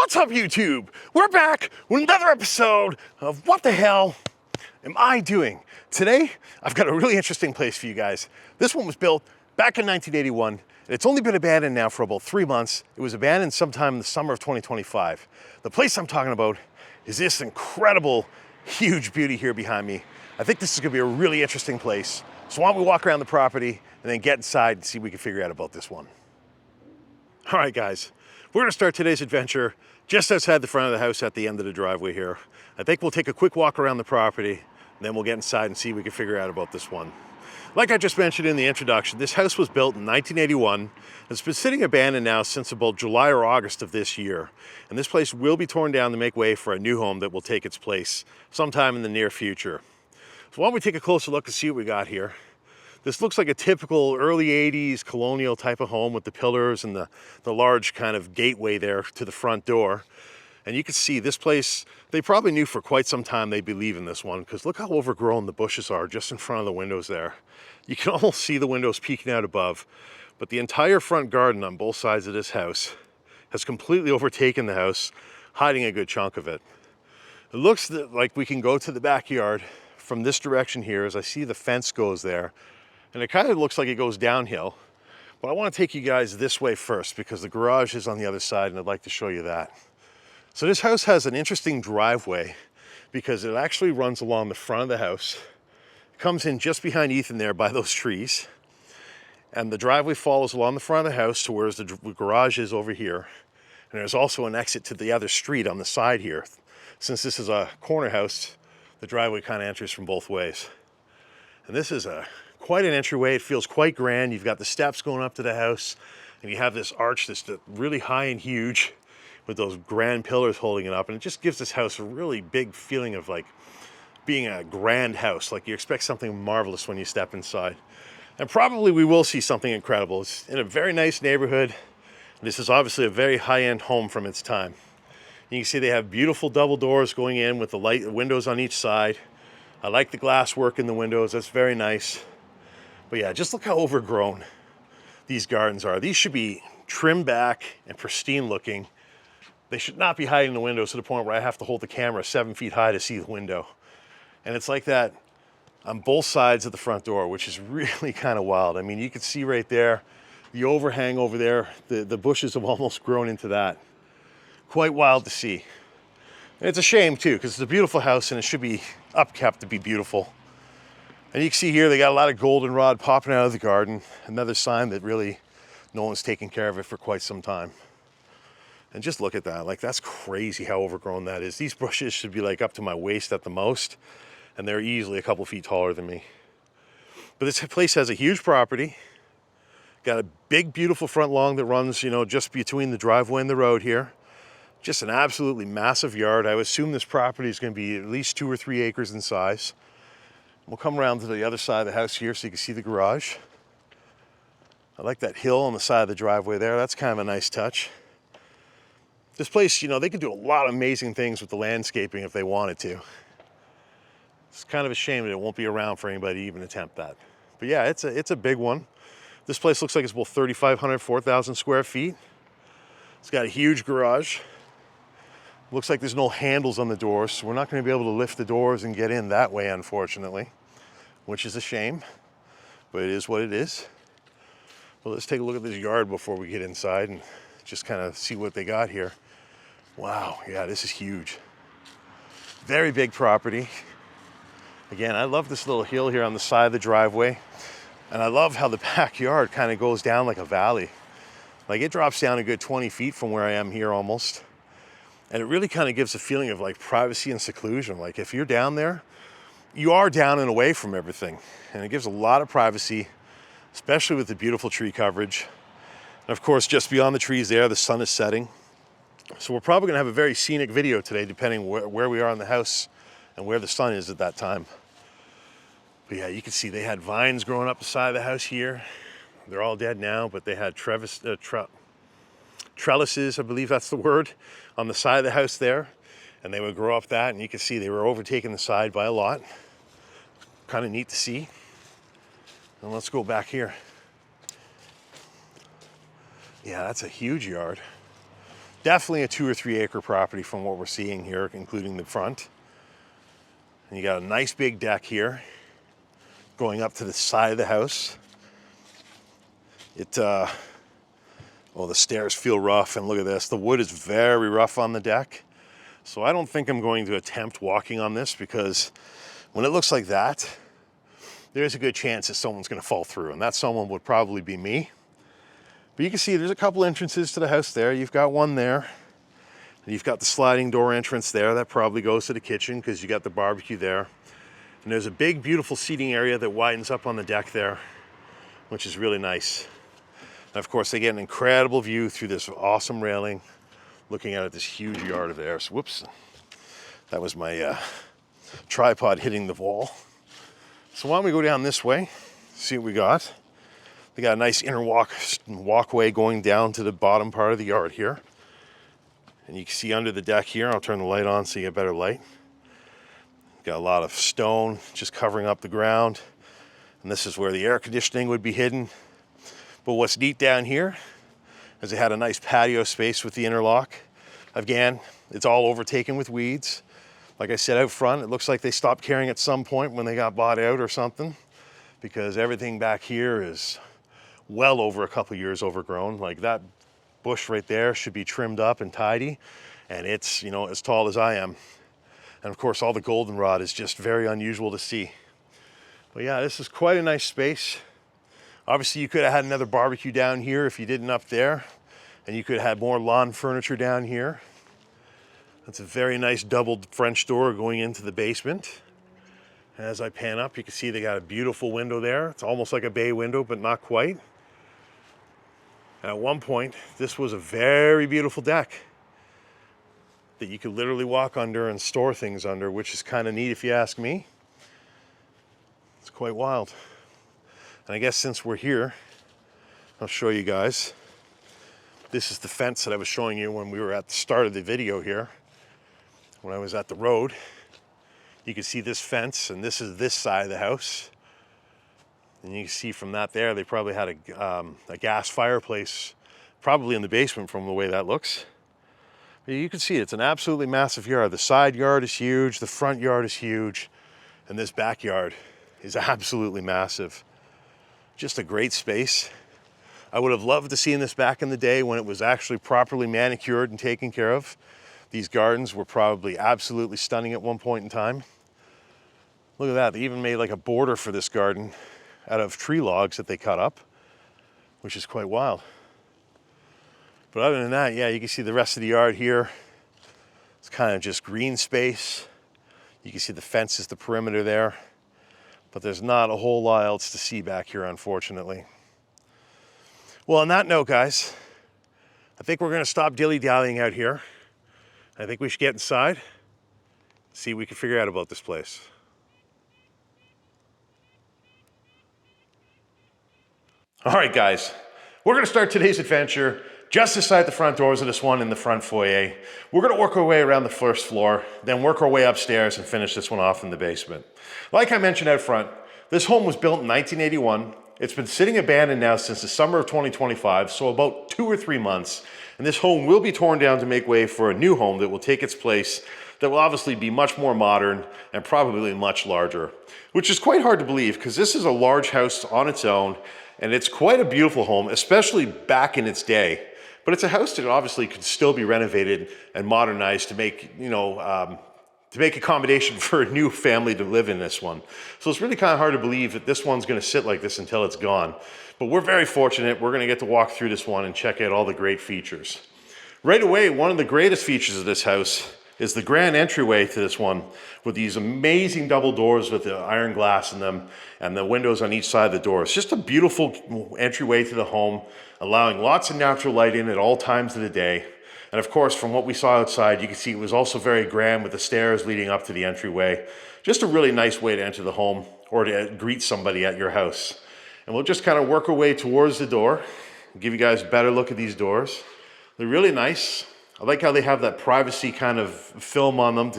What's up, YouTube? We're back with another episode of What the Hell Am I Doing? Today, I've got a really interesting place for you guys. This one was built back in 1981, and it's only been abandoned now for about 3 months. It was abandoned sometime in the summer of 2025. The place I'm talking about is this incredible, huge beauty here behind me. I think this is gonna be a really interesting place. So why don't we walk around the property and then get inside and see what we can figure out about this one. All right, guys, we're gonna start today's adventure just outside the front of the house at the end of the driveway here. I think we'll take a quick walk around the property, and then we'll get inside and see what we can figure out about this one. Like I just mentioned in the introduction, this house was built in 1981. It's been sitting abandoned now since about July or August of this year. And this place will be torn down to make way for a new home that will take its place sometime in the near future. So why don't we take a closer look and see what we got here. This looks like a typical early 80s colonial type of home with the pillars and the large kind of gateway there to the front door. And you can see this place, they probably knew for quite some time they'd be leaving this one, because look how overgrown the bushes are just in front of the windows there. You can almost see the windows peeking out above, but the entire front garden on both sides of this house has completely overtaken the house, hiding a good chunk of it. It looks like we can go to the backyard from this direction here, as I see the fence goes there. And it kind of looks like it goes downhill, but I want to take you guys this way first because the garage is on the other side and I'd like to show you that. So this house has an interesting driveway because it actually runs along the front of the house. It comes in just behind Ethan there by those trees. And the driveway follows along the front of the house to where the garage is over here. And there's also an exit to the other street on the side here. Since this is a corner house, the driveway kind of enters from both ways. And this is quite an entryway. It feels quite grand. You've got the steps going up to the house, and you have this arch that's really high and huge with those grand pillars holding it up. And it just gives this house a really big feeling of like being a grand house. Like you expect something marvelous when you step inside. And probably we will see something incredible. It's in a very nice neighborhood. This is obviously a very high-end home from its time. You can see they have beautiful double doors going in with the light windows on each side. I like the glass work in the windows. That's very nice. But yeah, just look how overgrown these gardens are. These should be trimmed back and pristine looking. They should not be hiding the windows to the point where I have to hold the camera 7 feet high to see the window. And it's like that on both sides of the front door, which is really kind of wild. I mean, you can see right there, the overhang over there, the bushes have almost grown into that. Quite wild to see. And it's a shame too, because it's a beautiful house and it should be upkept to be beautiful. And you can see here, they got a lot of goldenrod popping out of the garden. Another sign that really no one's taken care of it for quite some time. And just look at that, like that's crazy how overgrown that is. These bushes should be like up to my waist at the most, and they're easily a couple feet taller than me. But this place has a huge property. Got a big, beautiful front lawn that runs, you know, just between the driveway and the road here. Just an absolutely massive yard. I would assume this property is going to be at least 2 or 3 acres in size. We'll come around to the other side of the house here so you can see the garage. I like that hill on the side of the driveway there. That's kind of a nice touch. This place, you know, they could do a lot of amazing things with the landscaping if they wanted to. It's kind of a shame that it won't be around for anybody to even attempt that. But yeah, it's a big one. This place looks like it's about 3,500, 4,000 square feet. It's got a huge garage. Looks like there's no handles on the doors, so we're not going to be able to lift the doors and get in that way, unfortunately, which is a shame, but it is what it is. Well, let's take a look at this yard before we get inside and just kind of see what they got here. Wow, yeah, this is huge. Very big property. Again, I love this little hill here on the side of the driveway, and I love how the backyard kind of goes down like a valley. Like it drops down a good 20 feet from where I am here almost. And it really kind of gives a feeling of like privacy and seclusion. Like if you're down there, you are down and away from everything. And it gives a lot of privacy, especially with the beautiful tree coverage. And of course, just beyond the trees there, the sun is setting. So we're probably gonna have a very scenic video today, depending where we are in the house and where the sun is at that time. But yeah, you can see they had vines growing up the side of the house here. They're all dead now, but they had trellises, I believe that's the word, on the side of the house there, and they would grow up that, and you can see they were overtaking the side by a lot. Kind of neat to see. And let's go back here. Yeah, that's a huge yard. definitely a 2 or 3 acre property from what we're seeing here, including the front. And you got a nice big deck here going up to the side of the house. Oh, the stairs feel rough, and look at this. The wood is very rough on the deck. So I don't think I'm going to attempt walking on this, because when it looks like that, there's a good chance that someone's going to fall through, and that someone would probably be me. But you can see there's a couple entrances to the house there. You've got one there, and you've got the sliding door entrance there. That probably goes to the kitchen because you got the barbecue there. And there's a big, beautiful seating area that widens up on the deck there, which is really nice. And of course, they get an incredible view through this awesome railing, looking out at this huge yard of theirs. Whoops, that was my tripod hitting the wall. So why don't we go down this way, see what we got. They got a nice inner walkway going down to the bottom part of the yard here. And you can see under the deck here, I'll turn the light on so you get better light. Got a lot of stone just covering up the ground. And this is where the air conditioning would be hidden. But what's neat down here is they had a nice patio space with the interlock. Again, it's all overtaken with weeds. Like I said, out front, it looks like they stopped caring at some point when they got bought out or something, because everything back here is well over a couple years overgrown. Like that bush right there should be trimmed up and tidy, and it's, you know, as tall as I am. And of course, all the goldenrod is just very unusual to see. But yeah, this is quite a nice space. Obviously, you could have had another barbecue down here if you didn't up there, and you could have had more lawn furniture down here. That's a very nice doubled French door going into the basement. As I pan up, you can see they got a beautiful window there. It's almost like a bay window, but not quite. And at one point, this was a very beautiful deck that you could literally walk under and store things under, which is kind of neat if you ask me. It's quite wild. And I guess since we're here, I'll show you guys. This is the fence that I was showing you when we were at the start of the video here. When I was at the road, you can see this fence, and this is this side of the house. And you can see from that there, they probably had a gas fireplace, probably in the basement from the way that looks. But you can see it's an absolutely massive yard. The side yard is huge, the front yard is huge, and this backyard is absolutely massive. Just a great space. I would have loved to see this back in the day when it was actually properly manicured and taken care of. These gardens were probably absolutely stunning at one point in time. Look at that, they even made like a border for this garden out of tree logs that they cut up, which is quite wild. But other than that, yeah, you can see the rest of the yard here. It's kind of just green space. You can see the fence is the perimeter there, but there's not a whole lot else to see back here, unfortunately. Well, on that note, guys, I think we're gonna stop dilly-dallying out here. I think we should get inside, see what we can figure out about this place. All right, guys, we're gonna start today's adventure just inside the front doors of this one in the front foyer. We're gonna work our way around the first floor, then work our way upstairs and finish this one off in the basement. Like I mentioned out front, this home was built in 1981. It's been sitting abandoned now since the summer of 2025, so about 2 or 3 months. And this home will be torn down to make way for a new home that will take its place, that will obviously be much more modern and probably much larger, which is quite hard to believe because this is a large house on its own, and it's quite a beautiful home, especially back in its day. But it's a house that obviously could still be renovated and modernized to make, to make accommodation for a new family to live in this one. So it's really kind of hard to believe that this one's gonna sit like this until it's gone. But we're very fortunate. We're gonna get to walk through this one and check out all the great features. Right away, one of the greatest features of this house is the grand entryway to this one with these amazing double doors with the iron glass in them and the windows on each side of the door. It's just a beautiful entryway to the home, allowing lots of natural light in at all times of the day. And of course, from what we saw outside, you can see it was also very grand with the stairs leading up to the entryway. Just a really nice way to enter the home or to greet somebody at your house. And we'll just kind of work our way towards the door, give you guys a better look at these doors. They're really nice. I like how they have that privacy kind of film on them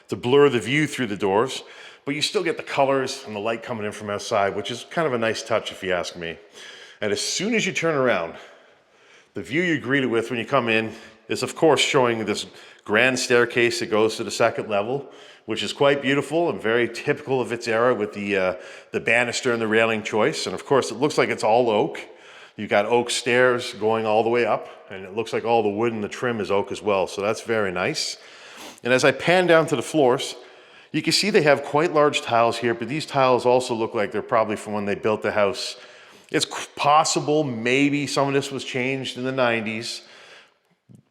to blur the view through the doors, but you still get the colors and the light coming in from outside, which is kind of a nice touch if you ask me. And as soon as you turn around, the view you're greeted with when you come in is of course showing this grand staircase that goes to the second level, which is quite beautiful and very typical of its era with the banister and the railing choice. And of course, it looks like it's all oak. You've got oak stairs going all the way up, and it looks like all the wood and the trim is oak as well. So that's very nice. And as I pan down to the floors, you can see they have quite large tiles here, but these tiles also look like they're probably from when they built the house. It's possible maybe some of this was changed in the 90s,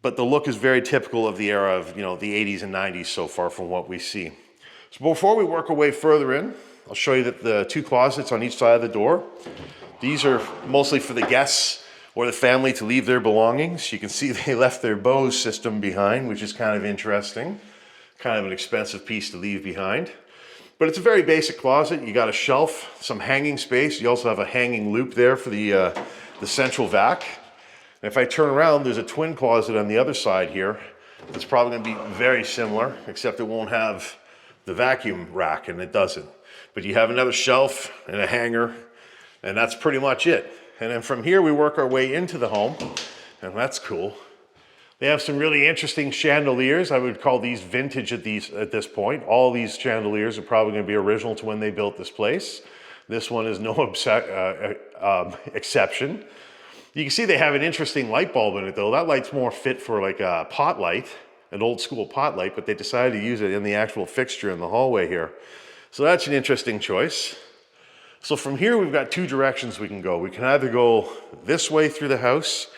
but the look is very typical of the era of, the 80s and 90s so far from what we see. So before we work our way further in, I'll show you that the two closets on each side of the door. These are mostly for the guests or the family to leave their belongings. You can see they left their Bose system behind, which is kind of interesting. Kind of an expensive piece to leave behind. But it's a very basic closet. You got a shelf, some hanging space. You also have a hanging loop there for the central vac. And if I turn around, there's a twin closet on the other side here. It's probably going to be very similar, except it won't have the vacuum rack, and it doesn't. But you have another shelf and a hanger, and that's pretty much it. And then from here, we work our way into the home, and that's cool. They have some really interesting chandeliers. I would call these vintage at this point. All these chandeliers are probably going to be original to when they built this place. This one is no exception. You can see they have an interesting light bulb in it though. That light's more fit for like a pot light, an old school pot light, but they decided to use it in the actual fixture in the hallway here. So that's an interesting choice. So from here, we've got two directions we can go. We can either go this way through the house,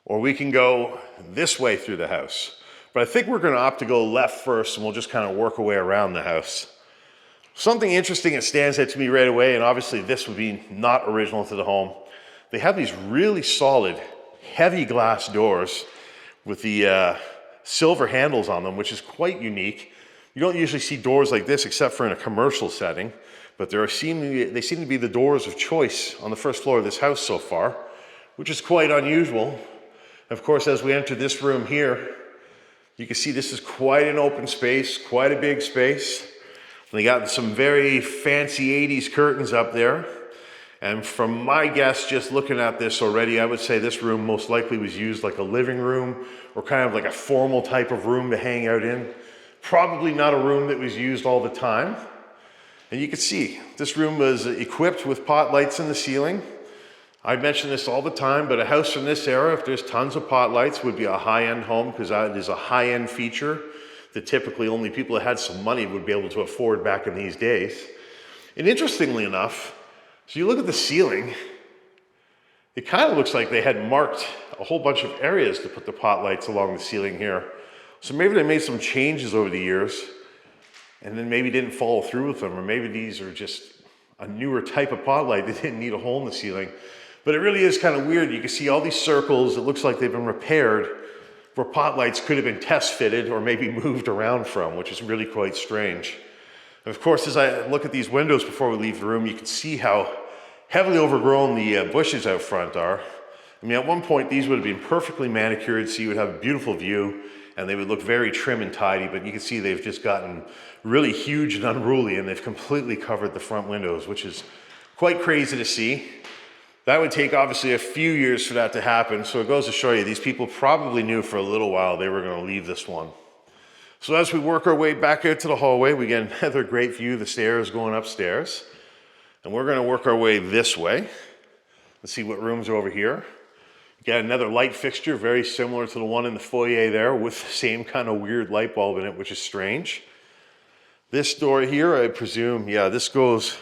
or we can go this way through the house. But I think we're going to opt to go left first, and we'll just kind of work our way around the house. Something interesting that stands out to me right away, and obviously this would be not original to the home. They have these really solid, heavy glass doors with the silver handles on them, which is quite unique. You don't usually see doors like this except for in a commercial setting, but they seem to be the doors of choice on the first floor of this house so far, which is quite unusual. Of course, as we enter this room here, you can see this is quite an open space, quite a big space. They got some very fancy 80s curtains up there. And from my guess, just looking at this already, I would say this room most likely was used like a living room or kind of like a formal type of room to hang out in. Probably not a room that was used all the time. And you can see this room was equipped with pot lights in the ceiling. I mention this all the time, but a house from this era, if there's tons of pot lights, would be a high-end home because that is a high-end feature that typically only people that had some money would be able to afford back in these days. And interestingly enough, so you look at the ceiling, it kind of looks like they had marked a whole bunch of areas to put the pot lights along the ceiling here. So maybe they made some changes over the years and then maybe didn't follow through with them, or maybe these are just a newer type of pot light that didn't need a hole in the ceiling. But it really is kind of weird. You can see all these circles. It looks like they've been repaired where pot lights could have been test fitted or maybe moved around from, which is really quite strange. And of course, as I look at these windows before we leave the room, you can see how heavily overgrown the bushes out front are. I mean, at one point, these would have been perfectly manicured, so you would have a beautiful view, and they would look very trim and tidy, but you can see they've just gotten really huge and unruly, and they've completely covered the front windows, which is quite crazy to see. That would take, obviously, a few years for that to happen, so it goes to show you, these people probably knew for a little while they were going to leave this one. So as we work our way back out to the hallway, we get another great view of the stairs going upstairs. And we're going to work our way this way. Let's see what rooms are over here. Got another light fixture, very similar to the one in the foyer there, with the same kind of weird light bulb in it, which is strange. This door here, I presume, yeah, this goes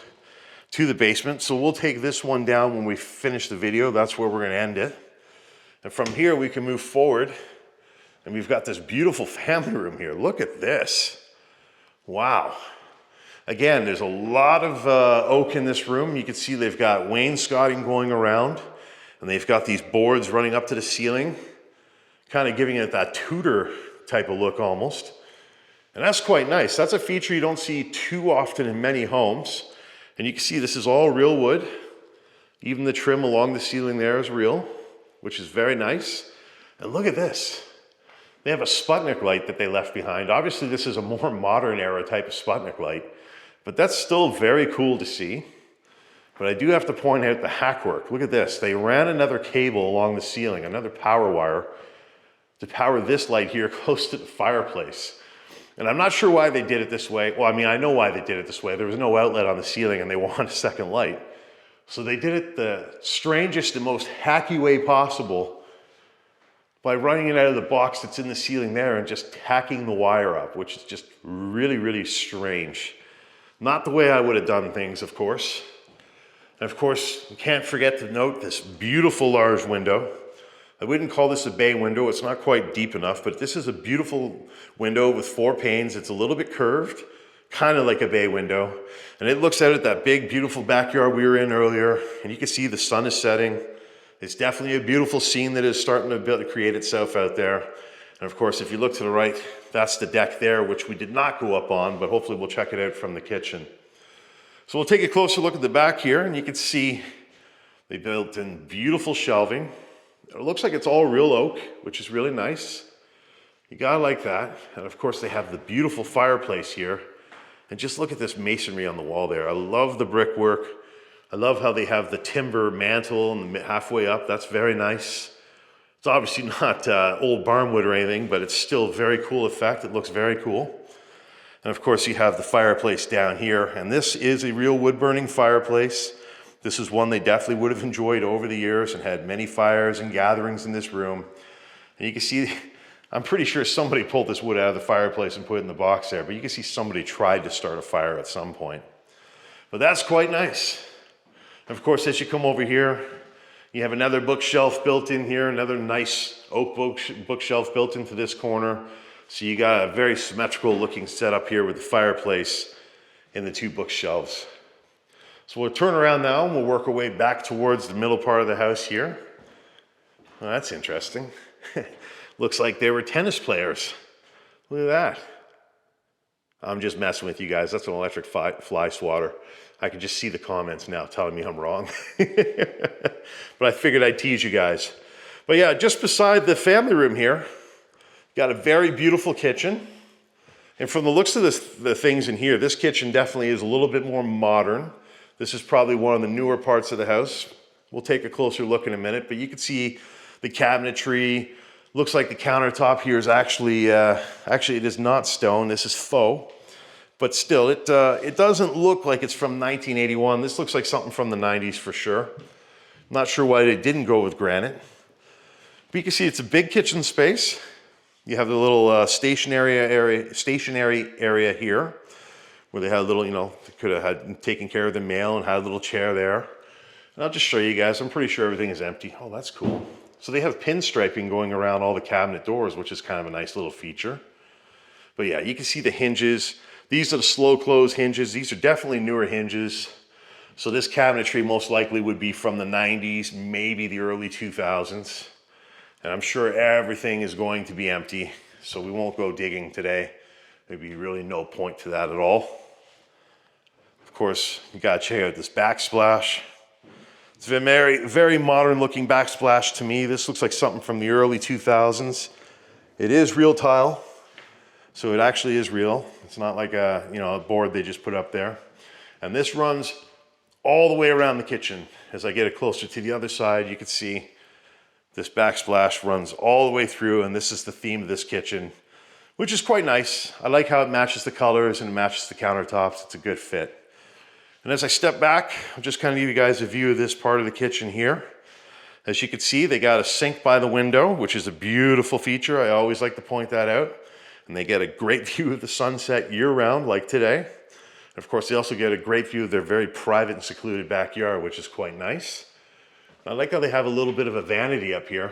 to the basement. So we'll take this one down when we finish the video. That's where we're going to end it. And from here, we can move forward. And we've got this beautiful family room here. Look at this. Wow. Again, there's a lot of oak in this room. You can see they've got wainscoting going around, and they've got these boards running up to the ceiling, kind of giving it that Tudor type of look almost. And that's quite nice. That's a feature you don't see too often in many homes. And you can see this is all real wood. Even the trim along the ceiling there is real, which is very nice. And look at this. They have a Sputnik light that they left behind. Obviously, this is a more modern era type of Sputnik light. But that's still very cool to see. But I do have to point out the hackwork. Look at this. They ran another cable along the ceiling, another power wire, to power this light here close to the fireplace. And I'm not sure why they did it this way. Well, I mean, I know why they did it this way. There was no outlet on the ceiling and they wanted a second light. So they did it the strangest and most hacky way possible by running it out of the box that's in the ceiling there and just tacking the wire up, which is just really, really strange. Not the way I would have done things, of course. And of course, you can't forget to note this beautiful large window. I wouldn't call this a bay window. It's not quite deep enough, but this is a beautiful window with 4 panes. It's a little bit curved, kind of like a bay window. And it looks out at that big, beautiful backyard we were in earlier. And you can see the sun is setting. It's definitely a beautiful scene that is starting to create itself out there. And of course, if you look to the right, that's the deck there, which we did not go up on, but hopefully we'll check it out from the kitchen. So we'll take a closer look at the back here, and you can see they built in beautiful shelving. It looks like it's all real oak, which is really nice. You gotta like that. And of course, they have the beautiful fireplace here. And just look at this masonry on the wall there. I love the brickwork. I love how they have the timber mantle and halfway up. That's very nice. It's obviously not old barnwood or anything, but it's still a very cool effect. It looks very cool. And of course, you have the fireplace down here. And this is a real wood-burning fireplace. This is one they definitely would have enjoyed over the years and had many fires and gatherings in this room. And you can see, I'm pretty sure somebody pulled this wood out of the fireplace and put it in the box there, but you can see somebody tried to start a fire at some point. But that's quite nice. And of course, as you come over here, you have another bookshelf built in here, another nice oak bookshelf built into this corner. So you got a very symmetrical looking setup here with the fireplace and the 2 bookshelves. So we'll turn around now and we'll work our way back towards the middle part of the house here. Well, that's interesting. Looks like they were tennis players. Look at that. I'm just messing with you guys. That's an electric fly swatter. I can just see the comments now telling me I'm wrong. But I figured I'd tease you guys. But yeah, just beside the family room here, got a very beautiful kitchen. And from the looks of the things in here, this kitchen definitely is a little bit more modern. This is probably one of the newer parts of the house. We'll take a closer look in a minute, but you can see the cabinetry. Looks like the countertop here is actually it is not stone. This is faux, but still, it doesn't look like it's from 1981. This looks like something from the 90s for sure. Not sure why they didn't go with granite. But you can see it's a big kitchen space. You have the little stationary area here, where they had a little, they could have had taken care of the mail and had a little chair there. And I'll just show you guys. I'm pretty sure everything is empty. Oh, that's cool. So they have pinstriping going around all the cabinet doors, which is kind of a nice little feature. But yeah, you can see the hinges. These are the slow close hinges. These are definitely newer hinges. So this cabinetry most likely would be from the 90s, maybe the early 2000s. And I'm sure everything is going to be empty. So we won't go digging today. There'd be really no point to that at all. Of course, you gotta check out this backsplash. It's a very, very modern looking backsplash to me. This looks like something from the early 2000s. It is real tile, so it actually is real. It's not like a board they just put up there. And this runs all the way around the kitchen. As I get it closer to the other side, you can see this backsplash runs all the way through, and this is the theme of this kitchen, which is quite nice. I like how it matches the colors and it matches the countertops. It's a good fit. And as I step back, I'll just kind of give you guys a view of this part of the kitchen here. As you can see, they got a sink by the window, which is a beautiful feature. I always like to point that out. And they get a great view of the sunset year round, like today. And of course, they also get a great view of their very private and secluded backyard, which is quite nice. I like how they have a little bit of a vanity up here.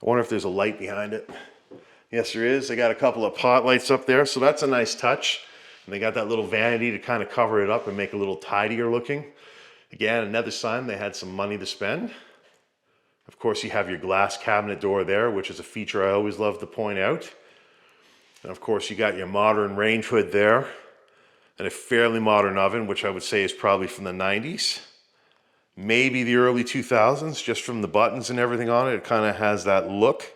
I wonder if there's a light behind it. Yes, there is. They got a couple of pot lights up there, so that's a nice touch. And they got that little vanity to kind of cover it up and make it a little tidier looking. Again, another sign they had some money to spend. Of course, you have your glass cabinet door there, which is a feature I always love to point out. And of course, you got your modern range hood there and a fairly modern oven, which I would say is probably from the 90s. Maybe the early 2000s, just from the buttons and everything on it. It kind of has that look.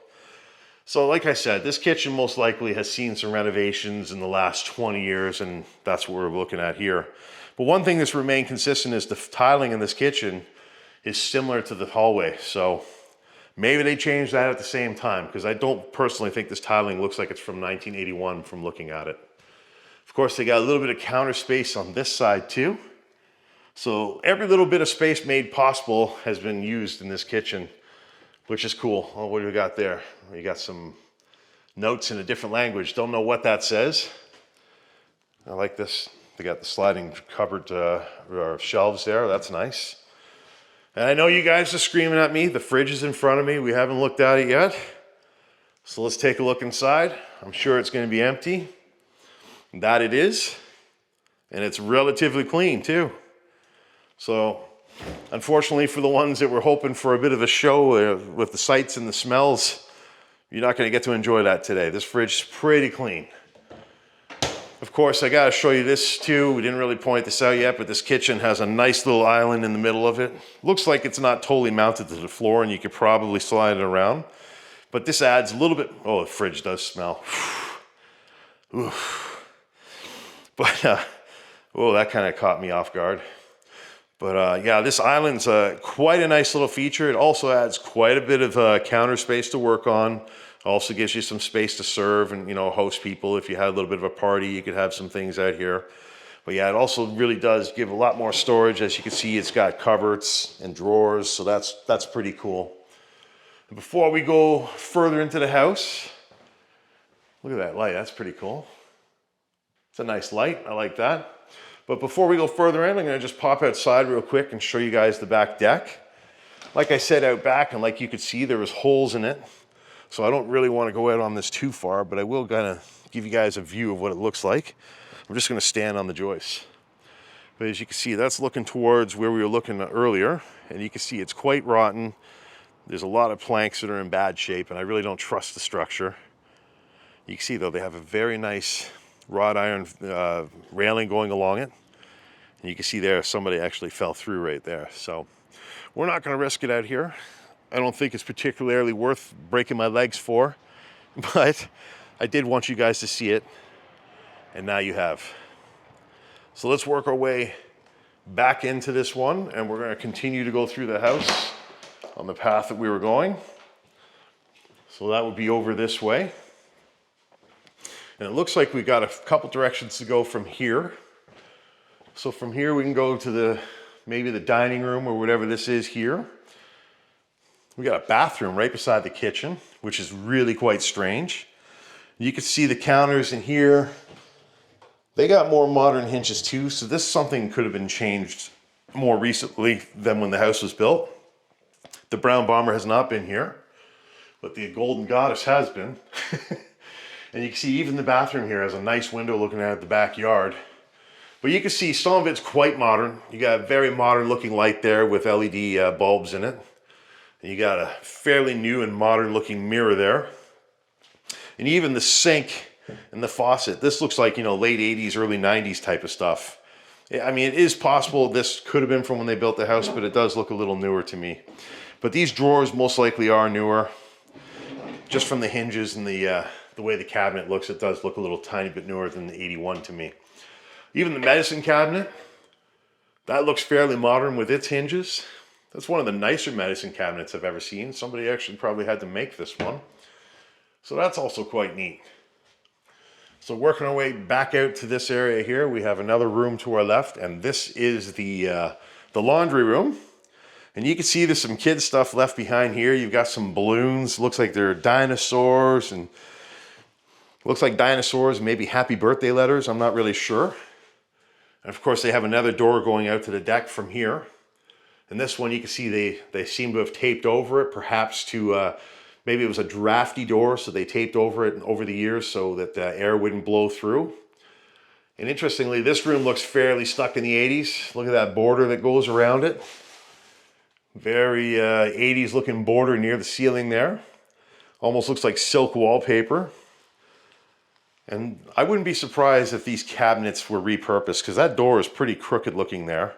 So like I said, this kitchen most likely has seen some renovations in the last 20 years, and that's what we're looking at here. But one thing that's remained consistent is the tiling in this kitchen is similar to the hallway. So Maybe they changed that at the same time, because I don't personally think this tiling looks like it's from 1981 from looking at it. Of course, they got a little bit of counter space on this side too. So every little bit of space made possible has been used in this kitchen, which is cool. Oh, what do we got there? We got some notes in a different language. Don't know what that says. I like this. They got the sliding cupboard or shelves there. That's nice. And I know you guys are screaming at me. The fridge is in front of me. We haven't looked at it yet. So let's take a look inside. I'm sure it's going to be empty. That it is. And it's relatively clean too. So unfortunately for the ones that were hoping for a bit of a show with the sights and the smells, you're not going to get to enjoy that today. This fridge is pretty clean. Of course, I got to show you this too. We didn't really point this out yet, but this kitchen has a nice little island in the middle of it. Looks like it's not totally mounted to the floor and you could probably slide it around. But this adds a little bit, oh, the fridge does smell. Oof. But, oh, that kind of caught me off guard. But yeah, this island's quite a nice little feature. It also adds quite a bit of counter space to work on. Also gives you some space to serve and, you know, host people. If you had a little bit of a party, you could have some things out here. But yeah, it also really does give a lot more storage. As you can see, it's got cupboards and drawers, so that's pretty cool. And before we go further into the house, look at that light. That's pretty cool. It's a nice light. I like that. But before we go further in, I'm going to just pop outside real quick and show you guys the back deck. Like I said, out back, and like you could see, there was holes in it. So I don't really want to go out on this too far, but I will kind of give you guys a view of what it looks like. I'm just going to stand on the joists. But as you can see, that's looking towards where we were looking earlier. And you can see it's quite rotten. There's a lot of planks that are in bad shape, and I really don't trust the structure. You can see, though, they have a very nice wrought iron railing going along it. And you can see there, somebody actually fell through right there. So we're not going to risk it out here. I don't think it's particularly worth breaking my legs for, but I did want you guys to see it, and now you have. So let's work our way back into this one, and we're going to continue to go through the house on the path that we were going. So that would be over this way. And it looks like we got a couple directions to go from here. So from here we can go to maybe the dining room or whatever this is here. We got a bathroom right beside the kitchen, which is really quite strange. You can see the counters in here. They got more modern hinges too, so this something could have been changed more recently than when the house was built. The brown bomber has not been here, but the golden goddess has been. And you can see even the bathroom here has a nice window looking out at the backyard. But you can see some of it's quite modern. You got a very modern looking light there with LED bulbs in it. And you got a fairly new and modern looking mirror there. And even the sink and the faucet, this looks like, you know, late 80s, early 90s type of stuff. I mean, it is possible this could have been from when they built the house, but it does look a little newer to me. But these drawers most likely are newer. Just from the hinges and the way the cabinet looks, it does look a little tiny bit newer than the 81 to me. Even the medicine cabinet, that looks fairly modern with its hinges. That's one of the nicer medicine cabinets I've ever seen. Somebody actually probably had to make this one. So that's also quite neat. So working our way back out to this area here, we have another room to our left, and this is the laundry room. And you can see there's some kid stuff left behind here. You've got some balloons. Looks like they're dinosaurs, and looks like dinosaurs, maybe happy birthday letters. I'm not really sure. And of course, they have another door going out to the deck from here. And this one, you can see they seem to have taped over it, perhaps to, maybe it was a drafty door, so they taped over it over the years so that the air wouldn't blow through. And interestingly, this room looks fairly stuck in the 80s. Look at that border that goes around it. Very 80s looking border near the ceiling there. Almost looks like silk wallpaper. And I wouldn't be surprised if these cabinets were repurposed, because that door is pretty crooked looking there.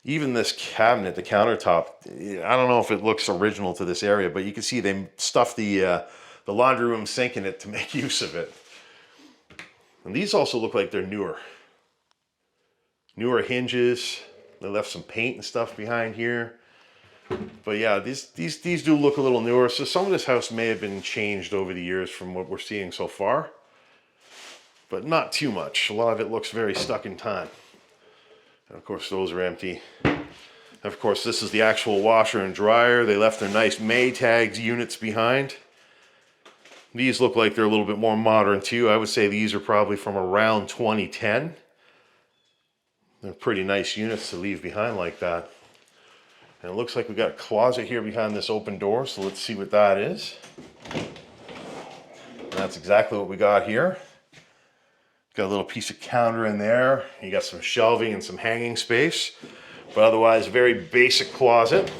Even this cabinet, the countertop, I don't know if it looks original to this area, but you can see they stuffed the laundry room sink in it to make use of it. And these also look like they're newer. Newer hinges. They left some paint and stuff behind here. But yeah, these do look a little newer. So some of this house may have been changed over the years from what we're seeing so far, but not too much. A lot of it looks very stuck in time. And of course, those are empty. Of course, this is the actual washer and dryer. They left their nice Maytags units behind. These look like they're a little bit more modern too. I would say these are probably from around 2010. They're pretty nice units to leave behind like that. And it looks like we got a closet here behind this open door, so let's see what that is. And that's exactly what we got here. Got a little piece of counter in there. You got some shelving and some hanging space, but otherwise very basic closet.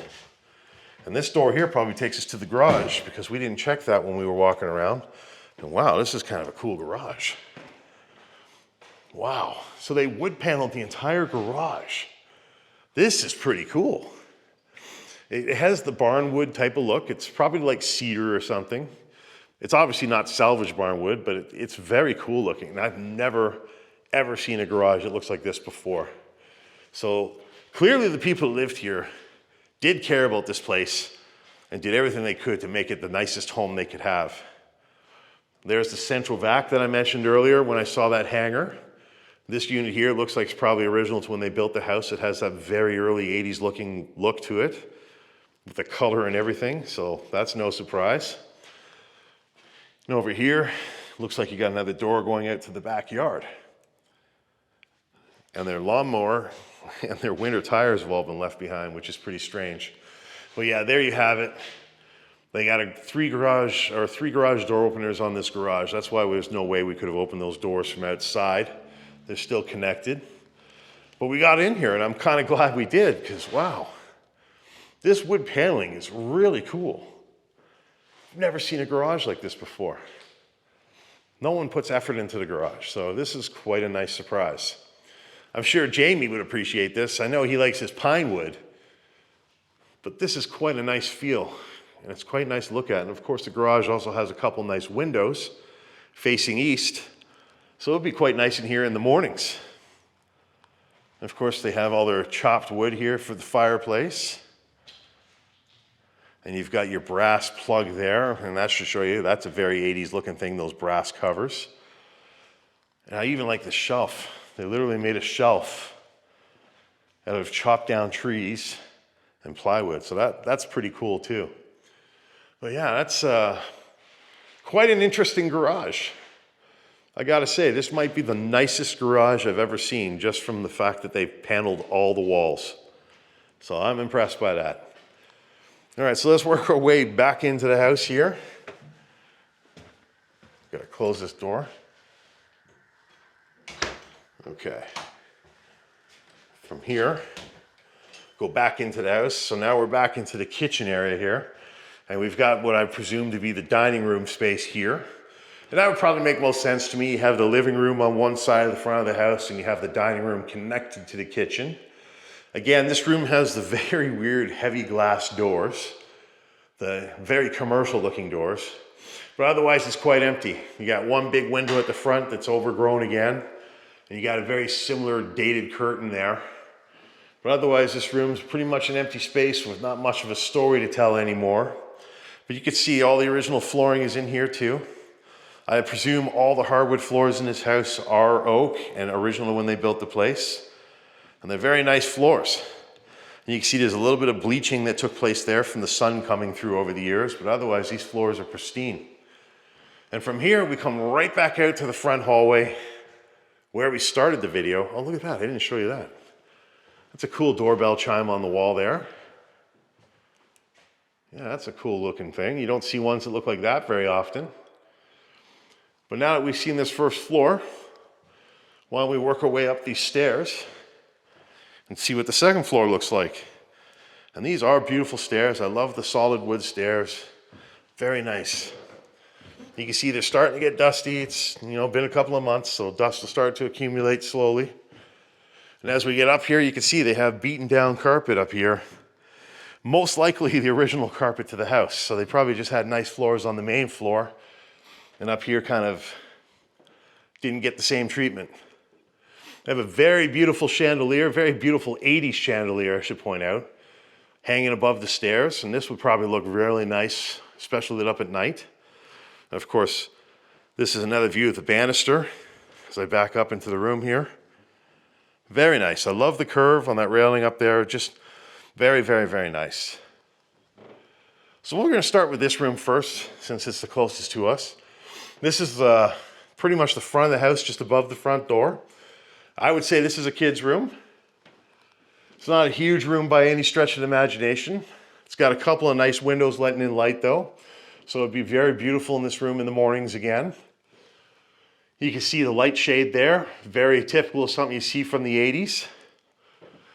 And this door here probably takes us to the garage because we didn't check that when we were walking around. And wow, this is kind of a cool garage. Wow, so they wood paneled the entire garage. This is pretty cool. It has the barn wood type of look. It's probably like cedar or something. It's obviously not salvage barn wood, but it's very cool looking. And I've never, ever seen a garage that looks like this before. So clearly the people who lived here did care about this place and did everything they could to make it the nicest home they could have. There's the central vac that I mentioned earlier when I saw that hanger. This unit here looks like it's probably original to when they built the house. It has that very early 80s looking look to it with the color and everything, so that's no surprise. And over here, looks like you got another door going out to the backyard. And their lawnmower and their winter tires have all been left behind, which is pretty strange. But yeah, there you have it. They got three garage door openers on this garage. That's why there's no way we could have opened those doors from outside. They're still connected. But we got in here, and I'm kind of glad we did, because wow, this wood paneling is really cool. I've never seen a garage like this before. No one puts effort into the garage, so this is quite a nice surprise. I'm sure Jamie would appreciate this. I know he likes his pine wood, but this is quite a nice feel, and it's quite nice to look at. And of course, the garage also has a couple nice windows facing east, so it'll be quite nice in here in the mornings. Of course, they have all their chopped wood here for the fireplace. And you've got your brass plug there, and that should show you that's a very 80s looking thing, those brass covers. And I even like the shelf. They literally made a shelf out of chopped down trees and plywood, so that's pretty cool too. But yeah, that's quite an interesting garage. I gotta say, this might be the nicest garage I've ever seen, just from the fact that they've paneled all the walls. So I'm impressed by that. All right, so let's work our way back into the house here. Gotta close this door. Okay. From here, go back into the house. So now we're back into the kitchen area here. And we've got what I presume to be the dining room space here. And that would probably make most sense to me. You have the living room on one side of the front of the house, and you have the dining room connected to the kitchen. Again, this room has the very weird heavy glass doors, the very commercial looking doors, but otherwise it's quite empty. You got one big window at the front that's overgrown again, and you got a very similar dated curtain there. But otherwise this room's pretty much an empty space with not much of a story to tell anymore. But you can see all the original flooring is in here too. I presume all the hardwood floors in this house are oak and original when they built the place. And they're very nice floors. And you can see there's a little bit of bleaching that took place there from the sun coming through over the years, but otherwise these floors are pristine. And from here, we come right back out to the front hallway where we started the video. Oh, look at that, I didn't show you that. That's a cool doorbell chime on the wall there. Yeah, that's a cool looking thing. You don't see ones that look like that very often. But now that we've seen this first floor, why don't we work our way up these stairs and see what the second floor looks like. And these are beautiful stairs. I love the solid wood stairs. Very nice. You can see they're starting to get dusty. It's been a couple of months, so dust will start to accumulate slowly. And as we get up here, you can see they have beaten down carpet up here. Most likely the original carpet to the house. So they probably just had nice floors on the main floor, and up here kind of didn't get the same treatment. They have a very beautiful chandelier, very beautiful 80s chandelier, I should point out. hanging above the stairs, and this would probably look really nice, especially lit up at night. And of course, this is another view of the banister as I back up into the room here. Very nice. I love the curve on that railing up there. Just very, very, very nice. So we're going to start with this room first, since it's the closest to us. This is pretty much the front of the house, just above the front door. I would say this is a kid's room. It's not a huge room by any stretch of the imagination. It's got a couple of nice windows letting in light though. So it'd be very beautiful in this room in the mornings again. You can see the light shade there, very typical of something you see from the 80s.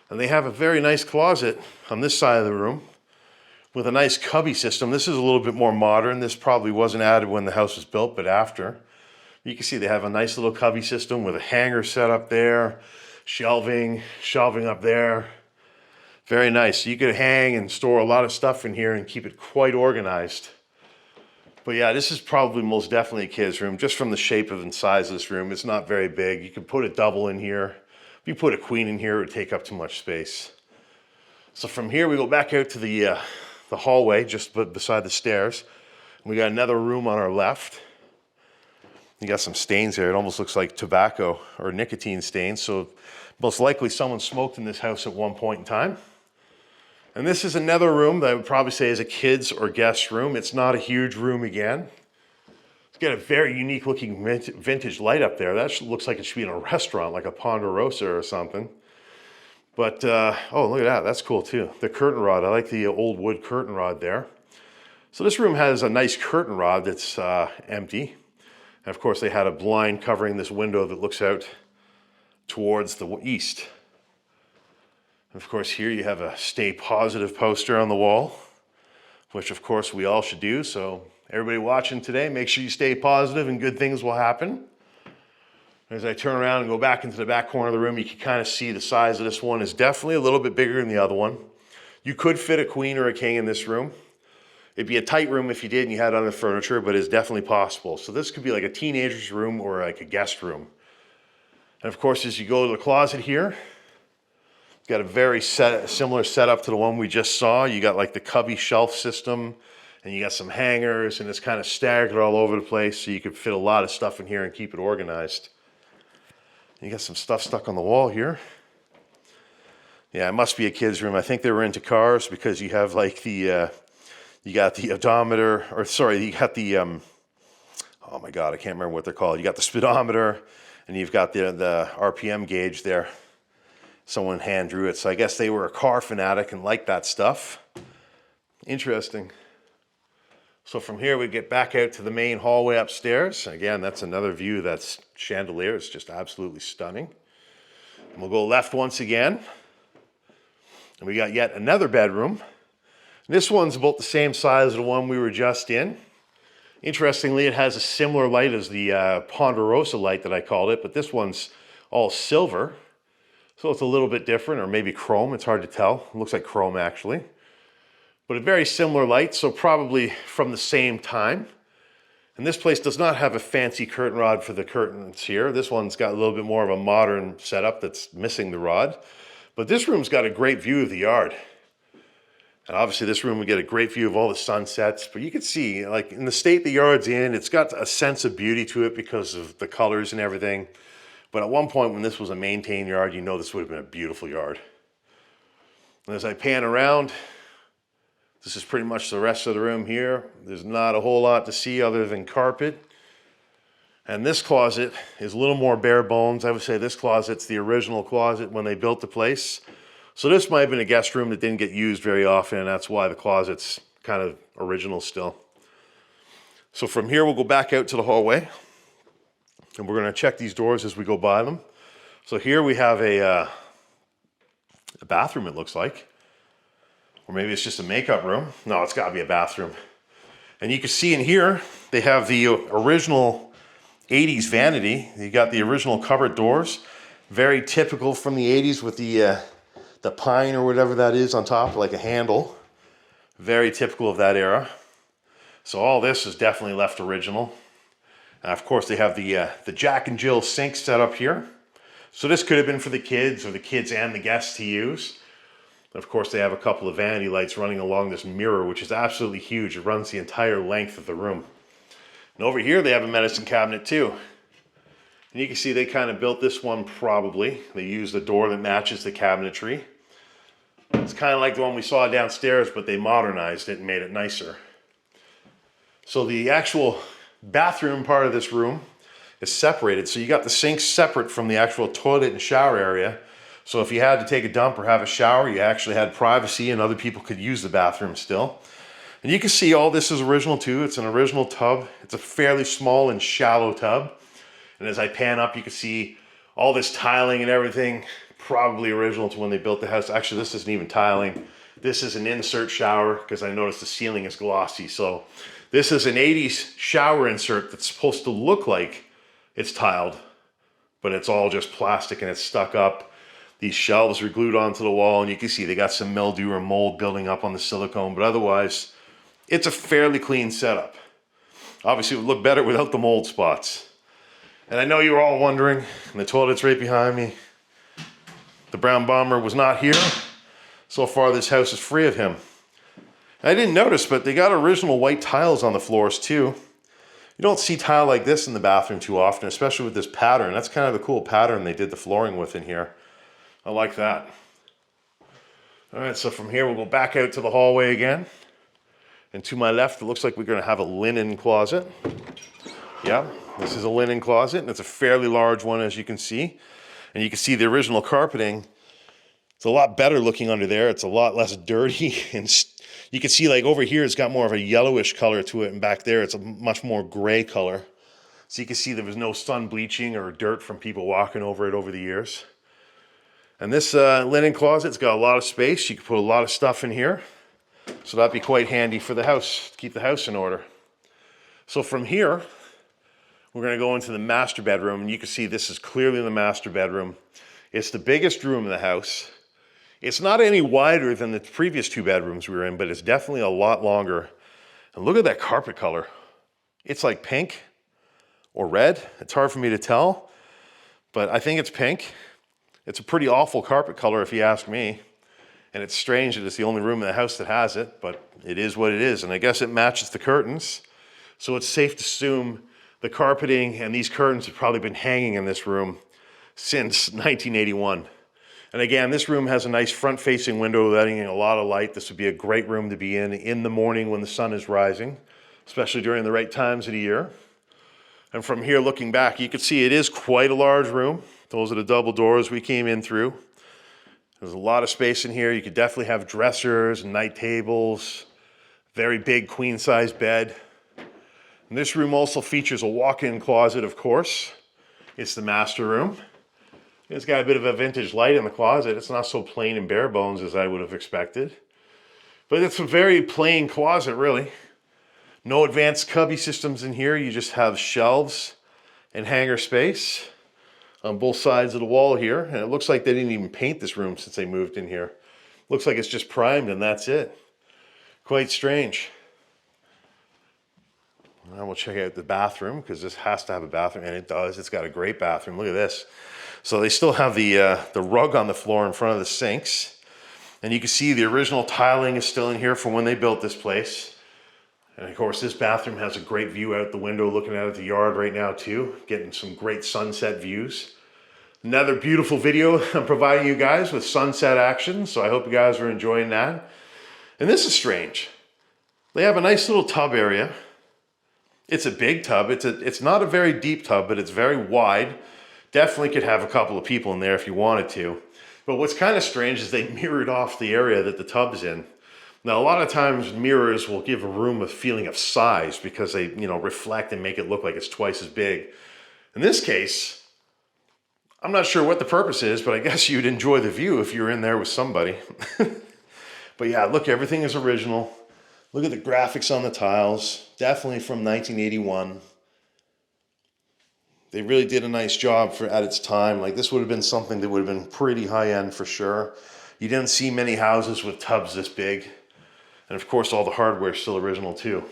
And they have a very nice closet on this side of the room with a nice cubby system. This is a little bit more modern. This probably wasn't added when the house was built, but after. You can see they have a nice little cubby system with a hanger set up there, shelving up there. Very nice. You could hang and store a lot of stuff in here and keep it quite organized. But yeah, this is probably most definitely a kid's room, just from the shape and size of this room. It's not very big. You could put a double in here. If you put a queen in here, it would take up too much space. So from here, we go back out to the hallway, just beside the stairs. We got another room on our left. You got some stains there. It almost looks like tobacco or nicotine stains. So most likely someone smoked in this house at one point in time. And this is another room that I would probably say is a kid's or guest room. It's not a huge room again. It's got a very unique looking vintage light up there. That looks like it should be in a restaurant, like a Ponderosa or something. But, oh, look at that. That's cool too. The curtain rod. I like the old wood curtain rod there. So this room has a nice curtain rod that's empty. And of course, they had a blind covering this window that looks out towards the east. Of course, here you have a stay positive poster on the wall, which of course we all should do. So everybody watching today, make sure you stay positive and good things will happen. As I turn around and go back into the back corner of the room, you can kind of see the size of this one is definitely a little bit bigger than the other one. You could fit a queen or a king in this room. It'd be a tight room if you did and you had other furniture, but it's definitely possible. So this could be like a teenager's room or like a guest room. And of course, as you go to the closet here, it's got a very similar setup to the one we just saw. You got like the cubby shelf system and you got some hangers and it's kind of staggered all over the place so you could fit a lot of stuff in here and keep it organized. You got some stuff stuck on the wall here. Yeah, it must be a kid's room. I think they were into cars because you have like the, you got the odometer, or sorry, you got the, oh my God, I can't remember what they're called. You got the speedometer and you've got the RPM gauge there. Someone hand drew it. So I guess they were a car fanatic and liked that stuff. Interesting. So from here we get back out to the main hallway upstairs. Again, that's another view. That's chandelier. It's just absolutely stunning. And we'll go left once again. And we got yet another bedroom. This one's about the same size as the one we were just in. Interestingly, it has a similar light as the Ponderosa light that I called it, but this one's all silver. So it's a little bit different, or maybe chrome, it's hard to tell. It looks like chrome actually. But a very similar light, so probably from the same time. And this place does not have a fancy curtain rod for the curtains here. This one's got a little bit more of a modern setup that's missing the rod. But this room's got a great view of the yard. And obviously this room would get a great view of all the sunsets. But you can see, like in the state the yard's in, it's got a sense of beauty to it because of the colors and everything. But at one point when this was a maintained yard, you know this would have been a beautiful yard. And as I pan around, this is pretty much the rest of the room here. There's not a whole lot to see other than carpet. And this closet is a little more bare bones. I would say this closet's the original closet when they built the place. So this might have been a guest room that didn't get used very often, and that's why the closet's kind of original still. So from here, we'll go back out to the hallway. And we're going to check these doors as we go by them. So here we have a bathroom, it looks like. Or maybe it's just a makeup room. No, it's got to be a bathroom. And you can see in here, they have the original 80s vanity. You got the original cupboard doors. Very typical from the 80s with the pine or whatever that is on top, like a handle. Very typical of that era. So all this is definitely left original. Of course, they have the Jack and Jill sink set up here. So this could have been for the kids or the kids and the guests to use. Of course, they have a couple of vanity lights running along this mirror, which is absolutely huge. It runs the entire length of the room. And over here, they have a medicine cabinet too. And you can see they kind of built this one probably. They used a door that matches the cabinetry. It's kind of like the one we saw downstairs, but they modernized it and made it nicer. So the actual bathroom part of this room is separated. So you got the sinks separate from the actual toilet and shower area. So if you had to take a dump or have a shower, you actually had privacy and other people could use the bathroom still. And you can see all this is original too. It's an original tub. It's a fairly small and shallow tub. And as I pan up, you can see all this tiling and everything, probably original to when they built the house. Actually, this isn't even tiling. This is an insert shower because I noticed the ceiling is glossy. So this is an 80s shower insert that's supposed to look like it's tiled, but it's all just plastic and it's stuck up. These shelves are glued onto the wall, and you can see they got some mildew or mold building up on the silicone, but otherwise, it's a fairly clean setup. Obviously, it would look better without the mold spots. And I know you're all wondering, and the toilet's right behind me. The brown bomber was not here. So far, this house is free of him. I didn't notice, but they got original white tiles on the floors too. You don't see tile like this in the bathroom too often, especially with this pattern. That's kind of the cool pattern they did the flooring with in here. I like that. All right, so from here, we'll go back out to the hallway again. And to my left, it looks like we're gonna have a linen closet. Yeah, this is a linen closet, and it's a fairly large one, as you can see. And you can see the original carpeting. It's a lot better looking under there. It's a lot less dirty. And you can see like over here, it's got more of a yellowish color to it. And back there, it's a much more gray color. So you can see there was no sun bleaching or dirt from people walking over it over the years. And this linen closet's got a lot of space. You can put a lot of stuff in here. So that'd be quite handy for the house, to keep the house in order. So from here, we're gonna go into the master bedroom, and you can see this is clearly the master bedroom. It's the biggest room in the house. It's not any wider than the previous two bedrooms we were in, but it's definitely a lot longer. And look at that carpet color. It's like pink or red. It's hard for me to tell, but I think it's pink. It's a pretty awful carpet color if you ask me. And it's strange that it's the only room in the house that has it, but it is what it is. And I guess it matches the curtains. So it's safe to assume the carpeting and these curtains have probably been hanging in this room since 1981. And again, this room has a nice front-facing window letting in a lot of light. This would be a great room to be in the morning when the sun is rising, especially during the right times of the year. And from here looking back, you can see it is quite a large room. Those are the double doors we came in through. There's a lot of space in here. You could definitely have dressers and night tables, very big queen-size bed. And this room also features a walk-in closet, of course. It's the master room. It's got a bit of a vintage light in the closet. It's not so plain and bare bones as I would have expected. But it's a very plain closet, really. No advanced cubby systems in here. You just have shelves and hanger space on both sides of the wall here. And it looks like they didn't even paint this room since they moved in here. Looks like it's just primed and that's it. Quite strange. Now we'll check out the bathroom because this has to have a bathroom, and it does. It's got a great bathroom. Look at this. So they still have the rug on the floor in front of the sinks. And you can see the original tiling is still in here from when they built this place. And of course, this bathroom has a great view out the window looking out at the yard right now too, getting some great sunset views. Another beautiful video I'm providing you guys with sunset action, so I hope you guys are enjoying that. And this is strange. They have a nice little tub area. It's a big tub. It's not a very deep tub, but it's very wide. Definitely could have a couple of people in there if you wanted to. But what's kind of strange is they mirrored off the area that the tub's in. Now, a lot of times mirrors will give a room a feeling of size because they, reflect and make it look like it's twice as big. In this case, I'm not sure what the purpose is, but I guess you'd enjoy the view if you were in there with somebody. But yeah, look, everything is original. Look at the graphics on the tiles. Definitely from 1981. They really did a nice job at its time. Like, this would have been something that would have been pretty high end for sure. You didn't see many houses with tubs this big. And of course, all the hardware is still original too.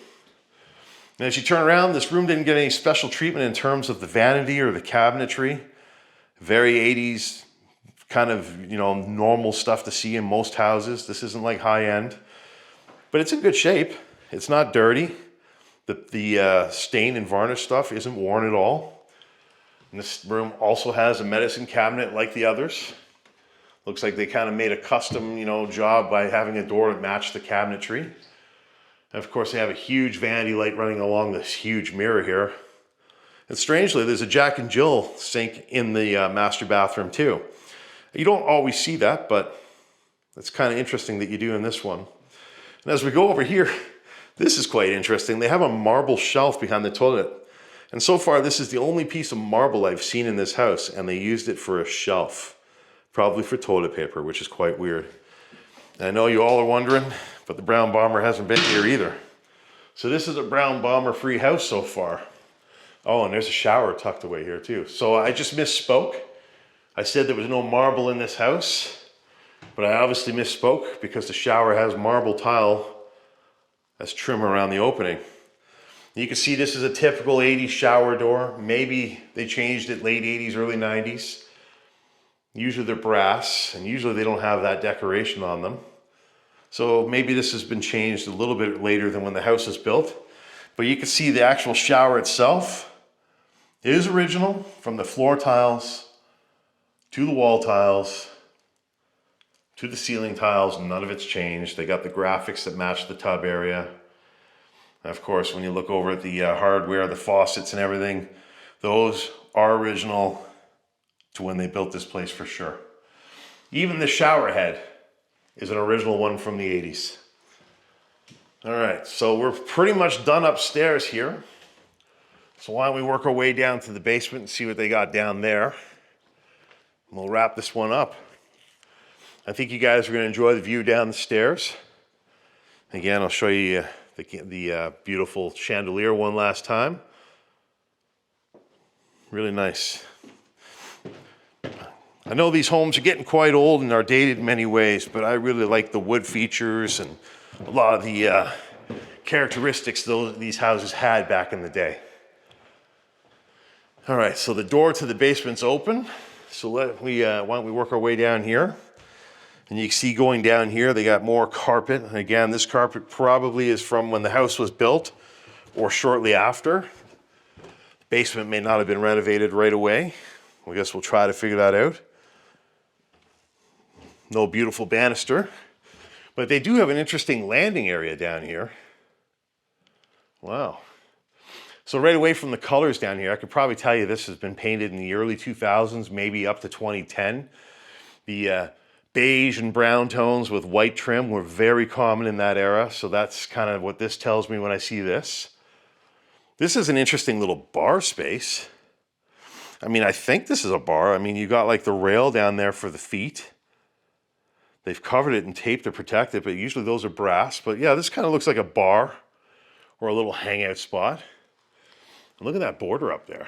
And as you turn around, this room didn't get any special treatment in terms of the vanity or the cabinetry. Very 80s kind of, you know, normal stuff to see in most houses. This isn't like high end, but it's in good shape. It's not dirty. The stain and varnish stuff isn't worn at all. And this room also has a medicine cabinet like the others. Looks like they kind of made a custom, you know, job by having a door that matched the cabinetry. And of course, they have a huge vanity light running along this huge mirror here. And strangely, there's a Jack and Jill sink in the master bathroom too. You don't always see that, but it's kind of interesting that you do in this one. And as we go over here, this is quite interesting. They have a marble shelf behind the toilet. And so far, this is the only piece of marble I've seen in this house, and they used it for a shelf, probably for toilet paper, which is quite weird. And I know you all are wondering, but the brown bomber hasn't been here either. So this is a brown bomber free house so far. Oh, and there's a shower tucked away here too. So I just misspoke. I said there was no marble in this house, but I obviously misspoke because the shower has marble tile as trim around the opening. You can see this is a typical 80s shower door. Maybe they changed it late 80s, early 90s. Usually they're brass, and usually they don't have that decoration on them. So maybe this has been changed a little bit later than when the house was built. But you can see the actual shower itself is original, from the floor tiles to the wall tiles to the ceiling tiles. None of it's changed. They got the graphics that match the tub area. And of course, when you look over at the hardware, the faucets and everything, those are original to when they built this place for sure. Even the shower head is an original one from the 80s. All right, so we're pretty much done upstairs here. So why don't we work our way down to the basement and see what they got down there. And we'll wrap this one up. I think you guys are going to enjoy the view down the stairs. Again, I'll show you the beautiful chandelier one last time. Really nice. I know these homes are getting quite old and are dated in many ways, but I really like the wood features and a lot of the characteristics these houses had back in the day. All right, so the door to the basement's open. So why don't we work our way down here? And you can see going down here, they got more carpet. And again, this carpet probably is from when the house was built or shortly after. The basement may not have been renovated right away. I guess we'll try to figure that out. No beautiful banister, but they do have an interesting landing area down here. Wow. So right away from the colors down here, I could probably tell you this has been painted in the early 2000s, maybe up to 2010. The beige and brown tones with white trim were very common in that era. So that's kind of what this tells me when I see this. This is an interesting little bar space. I mean, I think this is a bar. I mean, you got like the rail down there for the feet. They've covered it and taped to protect it, but usually those are brass. But yeah, this kind of looks like a bar or a little hangout spot. And look at that border up there.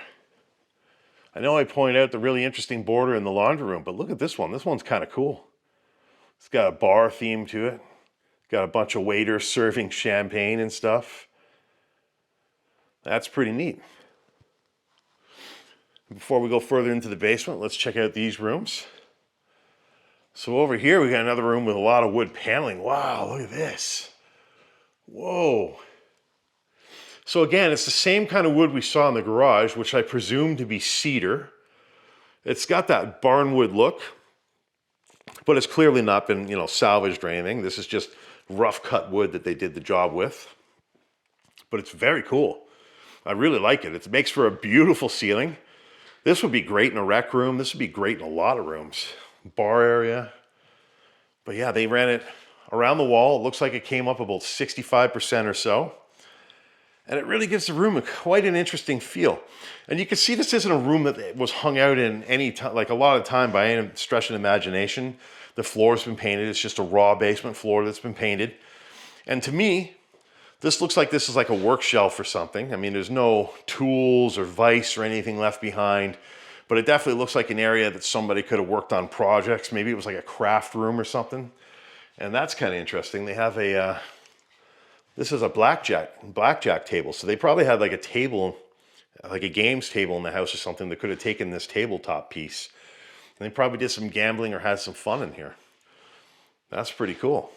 I know I pointed out the really interesting border in the laundry room, but look at this one. This one's kind of cool. It's got a bar theme to it. Got a bunch of waiters serving champagne and stuff. That's pretty neat. Before we go further into the basement, let's check out these rooms. So over here, we got another room with a lot of wood paneling. Wow, look at this. Whoa. So again, it's the same kind of wood we saw in the garage, which I presume to be cedar. It's got that barnwood look, but it's clearly not been, you know, salvaged or anything. This is just rough cut wood that they did the job with. But it's very cool. I really like it. It makes for a beautiful ceiling. This would be great in a rec room. This would be great in a lot of rooms. Bar area. But yeah, they ran it around the wall. It looks like it came up about 65% or so. And it really gives the room quite an interesting feel. And you can see this isn't a room that was hung out in any time, like a lot of time by any stretch of imagination. The floor's been painted. It's just a raw basement floor that's been painted. And to me, this looks like this is like a work shelf or something. I mean, there's no tools or vise or anything left behind, but it definitely looks like an area that somebody could have worked on projects. Maybe it was like a craft room or something. And that's kind of interesting. They have a, this is a blackjack table. So they probably had like a table, like a games table in the house or something that could have taken this tabletop piece And they probably did some gambling or had some fun in here. That's pretty cool.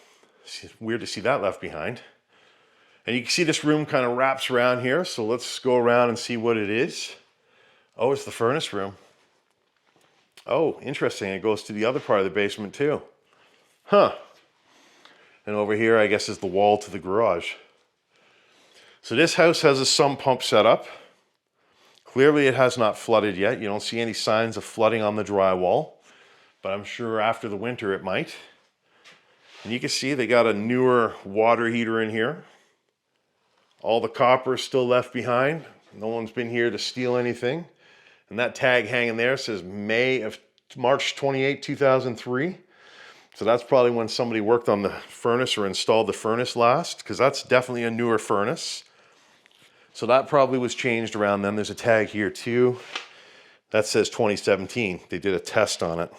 It's weird to see that left behind. And you can see this room kind of wraps around here. So let's go around and see what it is. Oh, it's the furnace room. Oh, interesting. It goes to the other part of the basement too. Huh. And over here, I guess, is the wall to the garage. So this house has a sump pump set up. Clearly it has not flooded yet. You don't see any signs of flooding on the drywall, but I'm sure after the winter it might. And you can see they got a newer water heater in here. All the copper is still left behind. No one's been here to steal anything. And that tag hanging there says March 28, 2003. So that's probably when somebody worked on the furnace or installed the furnace last, because that's definitely a newer furnace. So that probably was changed around then. There's a tag here too. That says 2017. They did a test on it.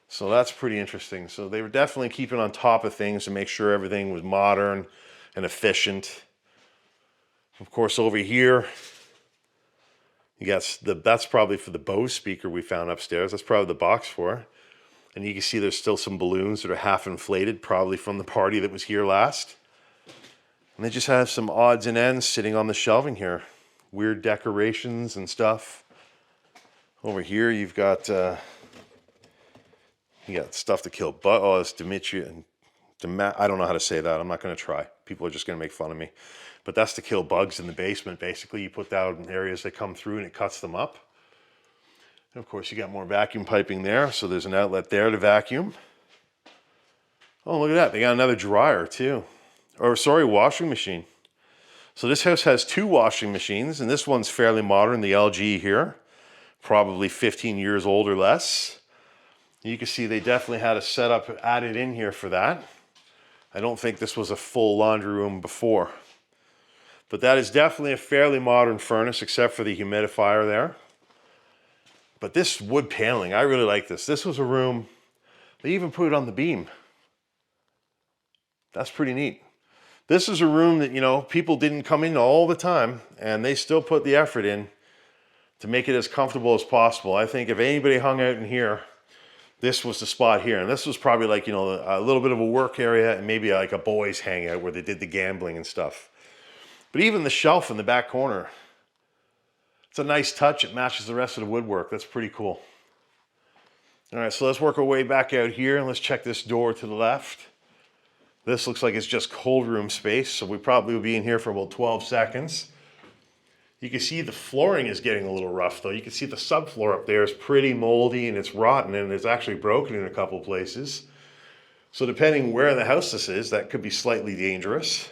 So that's pretty interesting. So they were definitely keeping on top of things to make sure everything was modern and efficient. Of course, over here, you got that's probably for the Bose speaker we found upstairs. That's probably the box for it. And you can see there's still some balloons that are half inflated, probably from the party that was here last. And they just have some odds and ends sitting on the shelving here. Weird decorations and stuff. Over here you've got stuff to kill bugs. Oh, it's I don't know how to say that. I'm not going to try. People are just going to make fun of me. But that's to kill bugs in the basement, basically. You put that in areas that come through and it cuts them up. And of course, you got more vacuum piping there. So there's an outlet there to vacuum. Oh, look at that. They got another dryer too. Or sorry, washing machine. So this house has two washing machines, and this one's fairly modern, the LG here. Probably 15 years old or less. You can see they definitely had a setup added in here for that. I don't think this was a full laundry room before. But that is definitely a fairly modern furnace, except for the humidifier there. But this wood paneling, I really like this. This was a room, they even put it on the beam. That's pretty neat. This is a room that, you know, people didn't come in all the time, and they still put the effort in to make it as comfortable as possible. I think if anybody hung out in here, this was the spot here. And this was probably like, you know, a little bit of a work area and maybe like a boys hangout where they did the gambling and stuff. But even the shelf in the back corner, it's a nice touch. It matches the rest of the woodwork. That's pretty cool. All right, so let's work our way back out here and let's check this door to the left. This looks like it's just cold room space, so we probably will be in here for about 12 seconds. You can see the flooring is getting a little rough though. You can see the subfloor up there is pretty moldy and it's rotten and it's actually broken in a couple places. So depending where in the house this is, that could be slightly dangerous.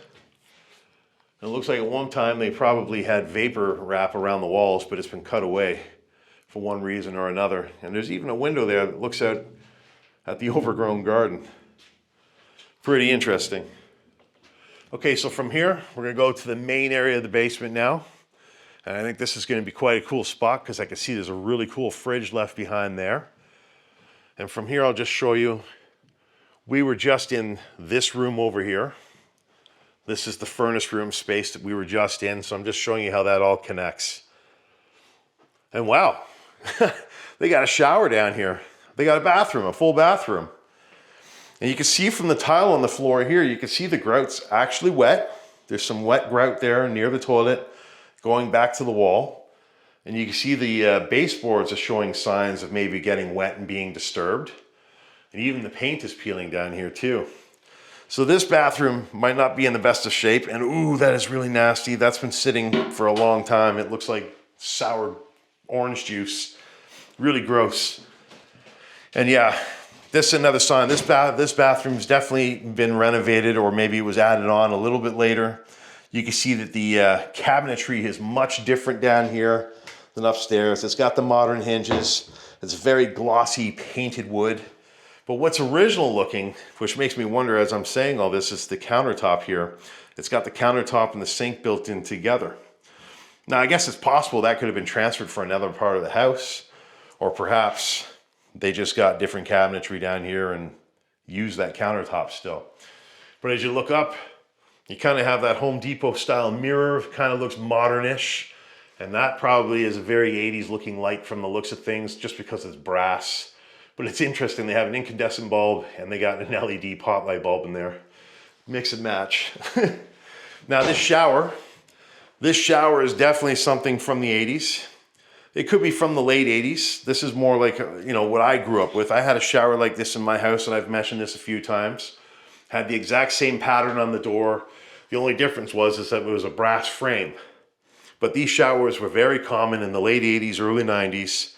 And it looks like at one time they probably had vapor wrap around the walls, but it's been cut away for one reason or another. And there's even a window there that looks out at the overgrown garden. Pretty interesting. Okay, so from here, we're gonna go to the main area of the basement now. And I think this is gonna be quite a cool spot because I can see there's a really cool fridge left behind there. And from here, I'll just show you, we were just in this room over here. This is the furnace room space that we were just in. So I'm just showing you how that all connects. And wow, they got a shower down here. They got a bathroom, a full bathroom. And you can see from the tile on the floor here, you can see the grout's actually wet. There's some wet grout there near the toilet going back to the wall. And you can see the baseboards are showing signs of maybe getting wet and being disturbed. And even the paint is peeling down here too. So this bathroom might not be in the best of shape. And ooh, that is really nasty. That's been sitting for a long time. It looks like sour orange juice. Really gross. And yeah, this is another sign. This bathroom's definitely been renovated, or maybe it was added on a little bit later. You can see that the cabinetry is much different down here than upstairs. It's got the modern hinges. It's very glossy painted wood. But what's original looking, which makes me wonder as I'm saying all this, is the countertop here. It's got the countertop and the sink built in together. Now, I guess it's possible that could have been transferred for another part of the house, or perhaps they just got different cabinetry down here and used that countertop still. But as you look up, you kind of have that Home Depot style mirror, kind of looks modernish. And that probably is a very 80s looking light from the looks of things, just because it's brass. But it's interesting, they have an incandescent bulb and they got an LED pot light bulb in there. Mix and match. Now this shower is definitely something from the 80s. It could be from the late 80s. This is more like, you know, what I grew up with. I had a shower like this in my house, and I've mentioned this a few times. Had the exact same pattern on the door. The only difference was that it was a brass frame. But these showers were very common in the late 80s, early 90s.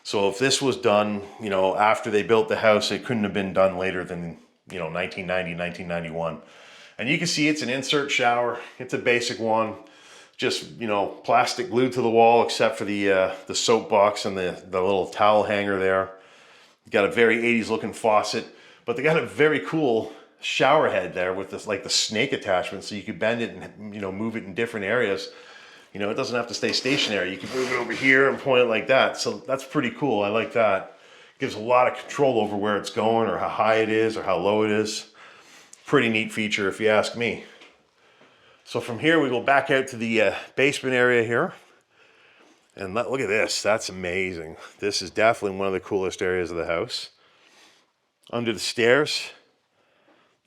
So if this was done, you know, after they built the house, it couldn't have been done later than, you know, 1990, 1991. And you can see it's an insert shower. It's a basic one. Just, you know, plastic glued to the wall, except for the soap box and the little towel hanger there. Got a very 80s looking faucet, but they got a very cool shower head there with this, like the snake attachment, so you could bend it and, you know, move it in different areas. You know, it doesn't have to stay stationary. You can move it over here and point it like that. So that's pretty cool. I like that. Gives a lot of control over where it's going, or how high it is, or how low it is. Pretty neat feature if you ask me. So from here we go back out to the basement area here. And look at this, that's amazing. This is definitely one of the coolest areas of the house. Under the stairs,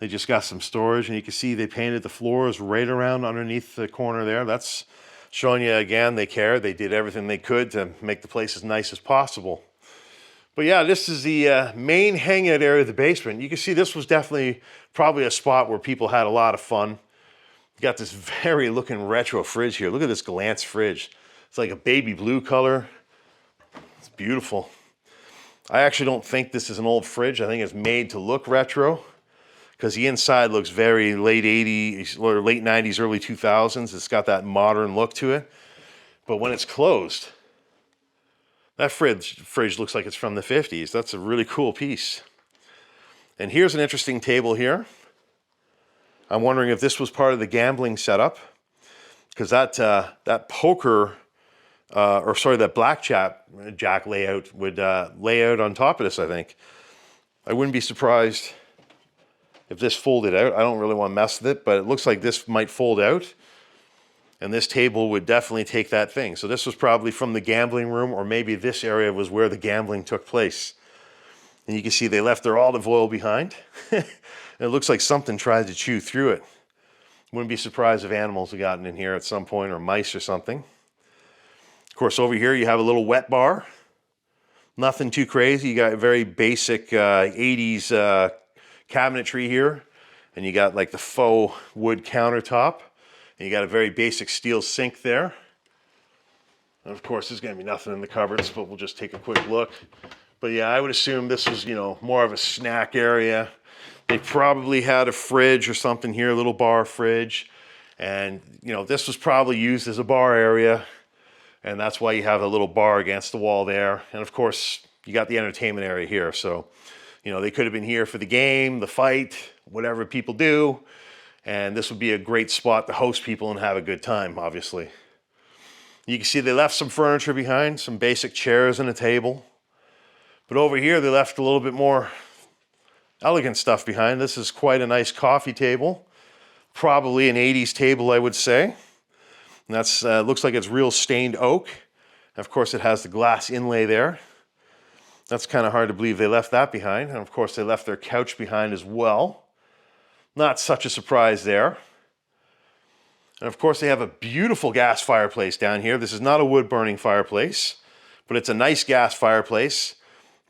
they just got some storage, and you can see they painted the floors right around underneath the corner there. That's showing you again, they cared. They did everything they could to make the place as nice as possible. But yeah, this is the main hangout area of the basement. You can see this was definitely probably a spot where people had a lot of fun. You got this very looking retro fridge here. Look at this glance fridge. It's like a baby blue color. It's beautiful. I actually don't think this is an old fridge. I think it's made to look retro, because the inside looks very late 80s or late 90s, early 2000s. It's got that modern look to it. But when it's closed, that fridge looks like it's from the 50s. That's a really cool piece. And here's an interesting table here. I'm wondering if this was part of the gambling setup, because that poker, that blackjack layout would lay out on top of this, I think. I wouldn't be surprised if this folded out. I don't really want to mess with it, but it looks like this might fold out. And this table would definitely take that thing. So this was probably from the gambling room, or maybe this area was where the gambling took place. And you can see they left their olive oil behind. It looks like something tried to chew through it. Wouldn't be surprised if animals had gotten in here at some point, or mice or something. Of course, over here you have a little wet bar. Nothing too crazy. You got a very basic 80s cabinetry here. And you got like the faux wood countertop. And you got a very basic steel sink there. And of course, there's going to be nothing in the cupboards, but we'll just take a quick look. But yeah, I would assume this was, you know, more of a snack area. They probably had a fridge or something here, a little bar fridge. And, you know, this was probably used as a bar area. And that's why you have a little bar against the wall there. And of course, you got the entertainment area here. So, you know, they could have been here for the game, the fight, whatever people do. And this would be a great spot to host people and have a good time, obviously. You can see they left some furniture behind, some basic chairs and a table. But over here, they left a little bit more elegant stuff behind. This is quite a nice coffee table. Probably an 80s table, I would say. And that's looks like it's real stained oak. And of course, it has the glass inlay there. That's kind of hard to believe they left that behind. And of course, they left their couch behind as well. Not such a surprise there. And of course, they have a beautiful gas fireplace down here. This is not a wood-burning fireplace, but it's a nice gas fireplace.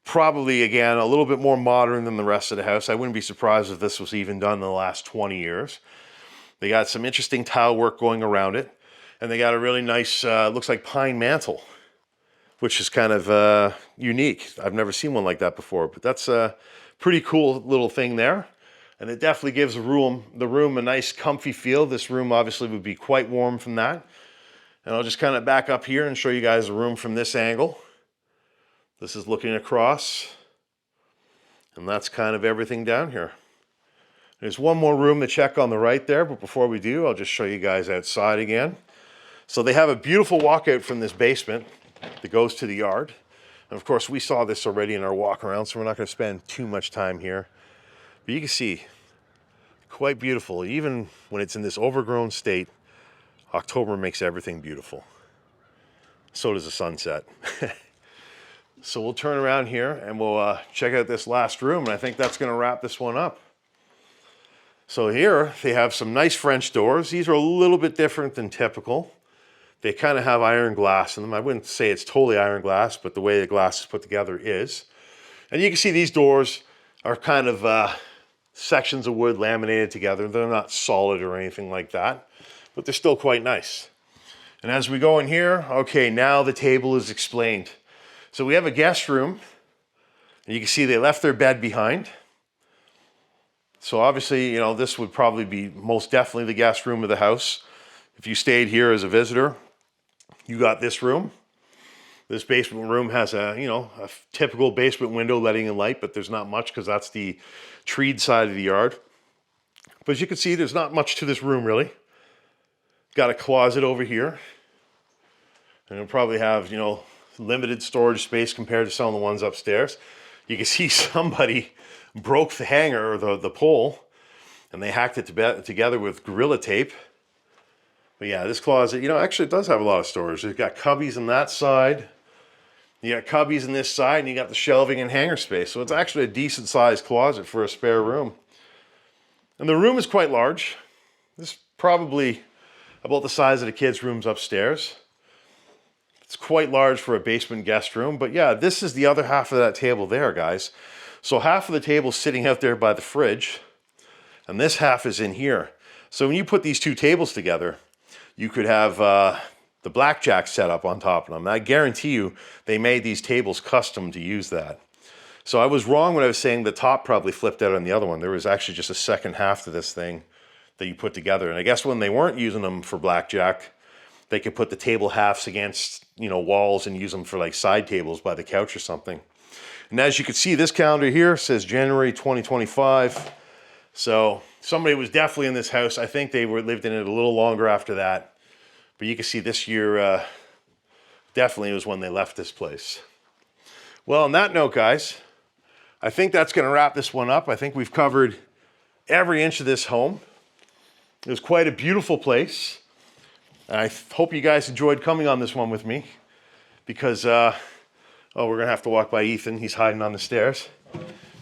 Probably, again, a little bit more modern than the rest of the house. I wouldn't be surprised if this was even done in the last 20 years. They got some interesting tile work going around it. And they got a really nice, looks like pine mantle, which is kind of unique. I've never seen one like that before, but that's a pretty cool little thing there. And it definitely gives the room a nice comfy feel. This room obviously would be quite warm from that. And I'll just kind of back up here and show you guys the room from this angle. This is looking across. And that's kind of everything down here. There's one more room to check on the right there, but before we do, I'll just show you guys outside again. So they have a beautiful walkout from this basement that goes to the yard. And of course, we saw this already in our walk around, so we're not going to spend too much time here. But you can see, quite beautiful. Even when it's in this overgrown state, October makes everything beautiful. So does the sunset. So we'll turn around here and we'll check out this last room, and I think that's gonna wrap this one up. So here they have some nice French doors. These are a little bit different than typical. They kind of have iron glass in them. I wouldn't say it's totally iron glass, but the way the glass is put together is. And you can see these doors are kind of sections of wood laminated together. They're not solid or anything like that, but they're still quite nice. And as we go in here, okay, now the table is explained. So we have a guest room, and you can see they left their bed behind. So obviously, you know, this would probably be most definitely the guest room of the house. If you stayed here as a visitor, you got this room. This basement room has a, you know, a typical basement window letting in light, but there's not much because that's the treed side of the yard. But as you can see, there's not much to this room really. Got a closet over here. And it'll probably have, you know, limited storage space compared to some of the ones upstairs. You can see somebody broke the hanger or the pole, and they hacked it together with Gorilla Tape. But yeah, this closet, you know, actually it does have a lot of storage. You've got cubbies on that side. You got cubbies on this side, and you got the shelving and hanger space. So it's actually a decent sized closet for a spare room. And the room is quite large. This is probably about the size of the kids' rooms upstairs. It's quite large for a basement guest room, but yeah, this is the other half of that table there, guys. So half of the table is sitting out there by the fridge, and this half is in here. So when you put these two tables together, you could have the blackjack set up on top of them. I guarantee you they made these tables custom to use that. So I was wrong when I was saying the top probably flipped out on the other one. There was actually just a second half to this thing that you put together. And I guess when they weren't using them for blackjack, they could put the table halves against, you know, walls and use them for like side tables by the couch or something. And as you can see, this calendar here says January 2025. So somebody was definitely in this house. I think they lived in it a little longer after that. But you can see this year definitely was when they left this place. Well, on that note, guys, I think that's going to wrap this one up. I think we've covered every inch of this home. It was quite a beautiful place. I hope you guys enjoyed coming on this one with me because, we're going to have to walk by Ethan. He's hiding on the stairs.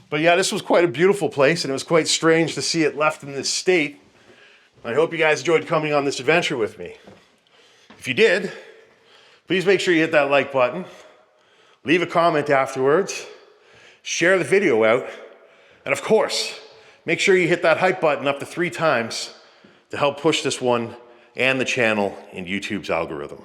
But yeah, this was quite a beautiful place, and it was quite strange to see it left in this state. I hope you guys enjoyed coming on this adventure with me. If you did, please make sure you hit that like button, leave a comment afterwards, share the video out, and of course, make sure you hit that hype button up to 3 times to help push this one and the channel in YouTube's algorithm.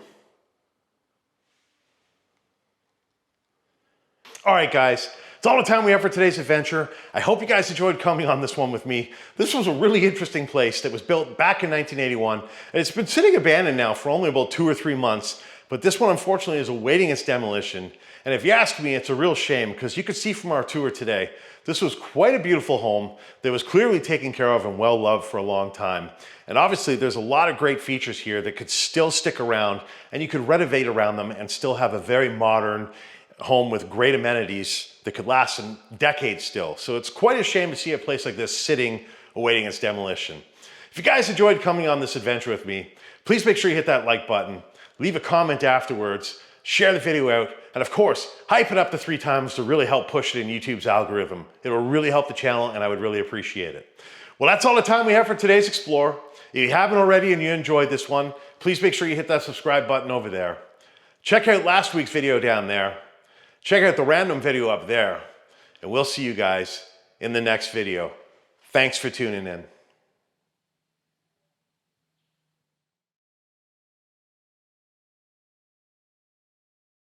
All right, guys, it's all the time we have for today's adventure. I hope you guys enjoyed coming on this one with me. This was a really interesting place that was built back in 1981, and it's been sitting abandoned now for only about 2 or 3 months, but this one unfortunately is awaiting its demolition. And if you ask me, it's a real shame because you could see from our tour today, this was quite a beautiful home that was clearly taken care of and well loved for a long time. And obviously there's a lot of great features here that could still stick around, and you could renovate around them and still have a very modern home with great amenities that could last in decades still. So it's quite a shame to see a place like this sitting awaiting its demolition. If you guys enjoyed coming on this adventure with me, please make sure you hit that like button, leave a comment afterwards, share the video out, and of course, hype it up to 3 times to really help push it in YouTube's algorithm. It will really help the channel, and I would really appreciate it. Well, that's all the time we have for today's Explore. If you haven't already and you enjoyed this one, please make sure you hit that subscribe button over there. Check out last week's video down there. Check out the random video up there. And we'll see you guys in the next video. Thanks for tuning in.